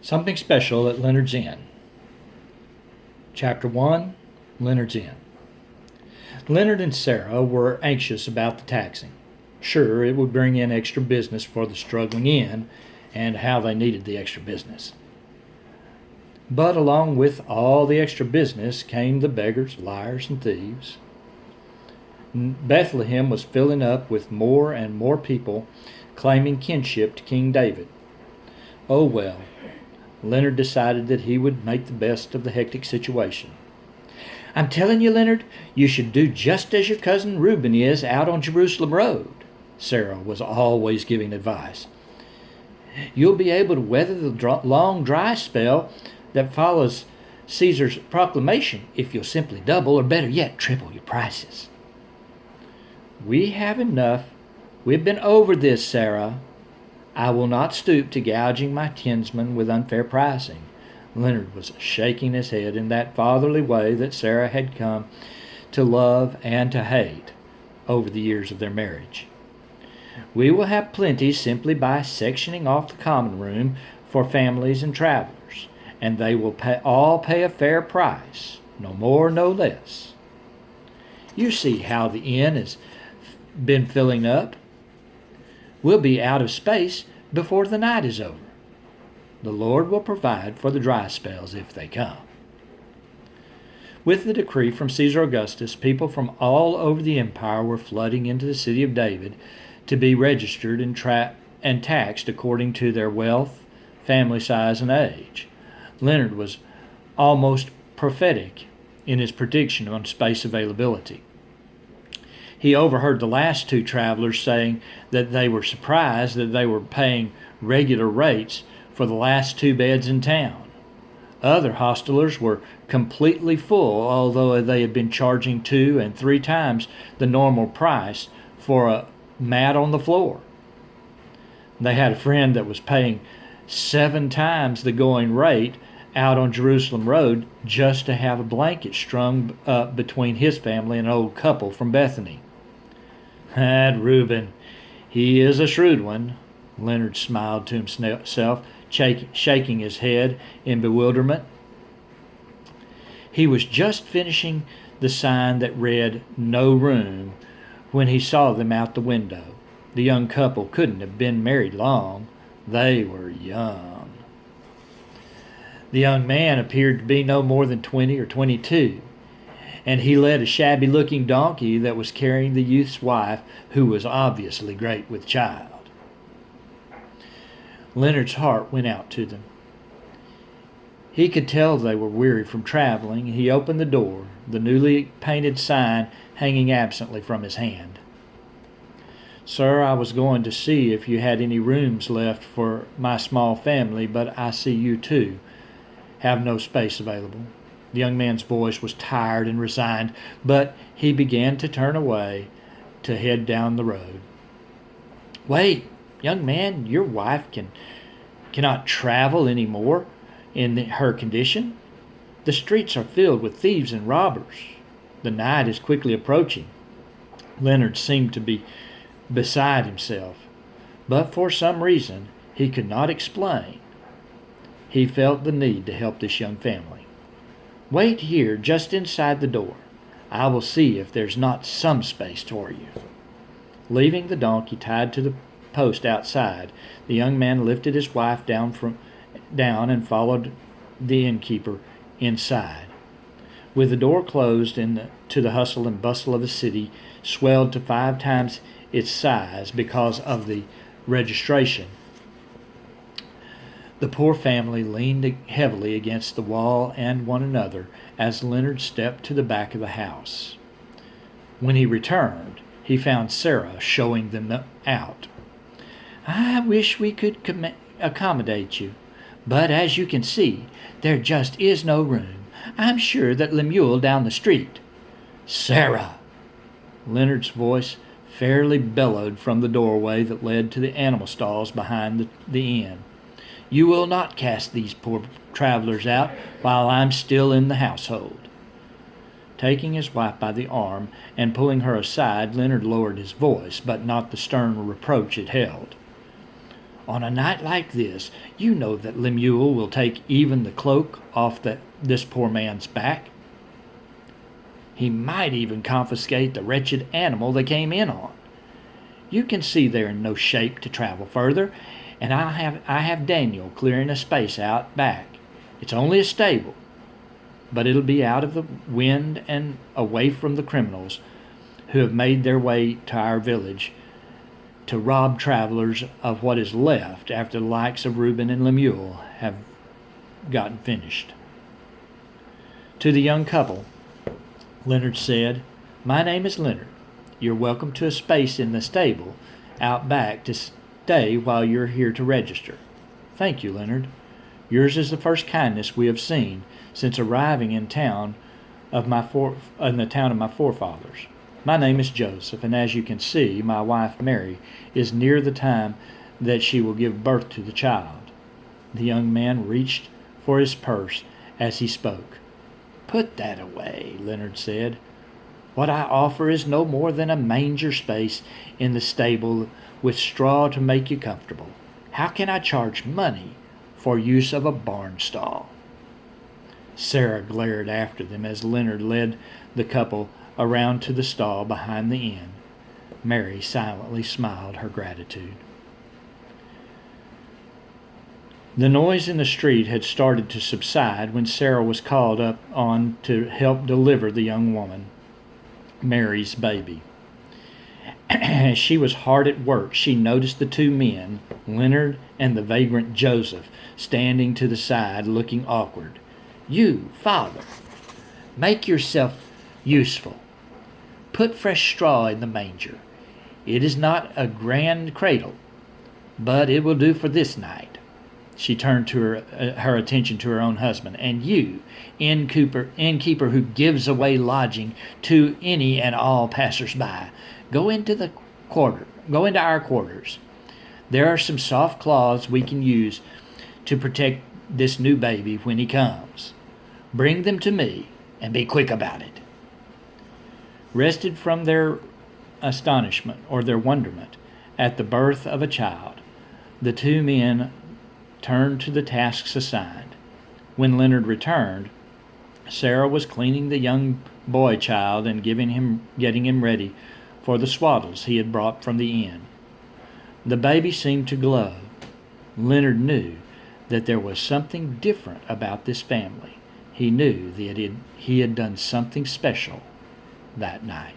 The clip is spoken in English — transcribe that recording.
Something special at Leonard's Inn. Chapter 1, Leonard's Inn. Leonard and Sarah were anxious about the taxing. Sure, it would bring in extra business for the struggling inn, and how they needed the extra business. But along with all the extra business came the beggars, liars, and thieves. Bethlehem was filling up with more and more people claiming kinship to King David. Oh well, Leonard decided that he would make the best of the hectic situation. "I'm telling you, Leonard, you should do just as your cousin Reuben is out on Jerusalem Road," Sarah was always giving advice. "You'll be able to weather the long dry spell that follows Caesar's proclamation if you'll simply double, or better yet, triple your prices." "We have enough. We've been over this, Sarah. I will not stoop to gouging my kinsmen with unfair pricing." Leonard was shaking his head in that fatherly way that Sarah had come to love and to hate over the years of their marriage. "We will have plenty simply by sectioning off the common room for families and travelers, and they will all pay a fair price, no more, no less. You see how the inn has been filling up. We'll be out of space before the night is over. The Lord will provide for the dry spells if they come." With the decree from Caesar Augustus, people from all over the empire were flooding into the city of David to be registered and taxed according to their wealth, family size, and age. Leonard was almost prophetic in his prediction on space availability. He overheard the last two travelers saying that they were surprised that they were paying regular rates for the last two beds in town. Other hostelers were completely full, although they had been charging 2 and 3 times the normal price for a mat on the floor. They had a friend that was paying 7 times the going rate out on Jerusalem Road just to have a blanket strung up between his family and an old couple from Bethany. "That Reuben, he is a shrewd one," Leonard smiled to himself, shaking his head in bewilderment. He was just finishing the sign that read "No Room" when he saw them out the window. The young couple couldn't have been married long. They were young. The young man appeared to be no more than 20 or 22, and he led a shabby-looking donkey that was carrying the youth's wife, who was obviously great with child. Leonard's heart went out to them. He could tell they were weary from traveling. He opened the door, the newly painted sign hanging absently from his hand. "Sir, I was going to see if you had any rooms left for my small family, but I see you, too, have no space available." The young man's voice was tired and resigned, but he began to turn away to head down the road. "Wait, young man, your wife cannot travel any more in her condition. The streets are filled with thieves and robbers. The night is quickly approaching." Leonard seemed to be beside himself, but for some reason he could not explain. He felt the need to help this young family. "Wait here just inside the door. I will see if there's not some space for you." Leaving the donkey tied to the post outside, the young man lifted his wife down and followed the innkeeper inside. With the door closed to the hustle and bustle of the city swelled to 5 times its size because of the registration, the poor family leaned heavily against the wall and one another as Leonard stepped to the back of the house. When he returned, he found Sarah showing them out. "I wish we could accommodate you, but as you can see, there just is no room. I'm sure that Lemuel down the street—" "Sarah!" Leonard's voice fairly bellowed from the doorway that led to the animal stalls behind the inn. "You will not cast these poor travelers out while I'm still in the household." Taking his wife by the arm and pulling her aside, Leonard lowered his voice, but not the stern reproach it held. On a night like this, you know that Lemuel will take even the cloak off this poor man's back. He might even confiscate the wretched animal they came in on. You can see they're in no shape to travel further, and I have Daniel clearing a space out back. It's only a stable, but it'll be out of the wind and away from the criminals who have made their way to our village to rob travelers of what is left after the likes of Reuben and Lemuel have gotten finished. To the young couple, Leonard said, "My name is Leonard. You're welcome to a space in the stable out back to stay while you're here to register." "Thank you, Leonard. Yours is the first kindness we have seen since arriving in the town of my forefathers. My name is Joseph, and as you can see, my wife Mary is near the time that she will give birth to the child." The young man reached for his purse as he spoke. "Put that away," Leonard said. "What I offer is no more than a manger space in the stable with straw to make you comfortable. How can I charge money for use of a barn stall?" Sarah glared after them as Leonard led the couple around to the stall behind the inn. Mary silently smiled her gratitude. The noise in the street had started to subside when Sarah was called up on to help deliver the young woman, Mary's baby. As she was hard at work, she noticed the two men, Leonard and the vagrant Joseph, standing to the side looking awkward. "You, father, make yourself useful. Put fresh straw in the manger. It is not a grand cradle, but it will do for this night." She turned to her attention to her own husband. "And you, innkeeper who gives away lodging to any and all passers-by, go into our quarters. There are some soft cloths we can use to protect this new baby when he comes. Bring them to me, and be quick about it." Rested from their astonishment or their wonderment at the birth of a child, the two men turned to the tasks assigned. When Leonard returned, Sarah was cleaning the young boy child and getting him ready for the swaddles he had brought from the inn. The baby seemed to glow. Leonard knew that there was something different about this family. He knew that he had done something special that night.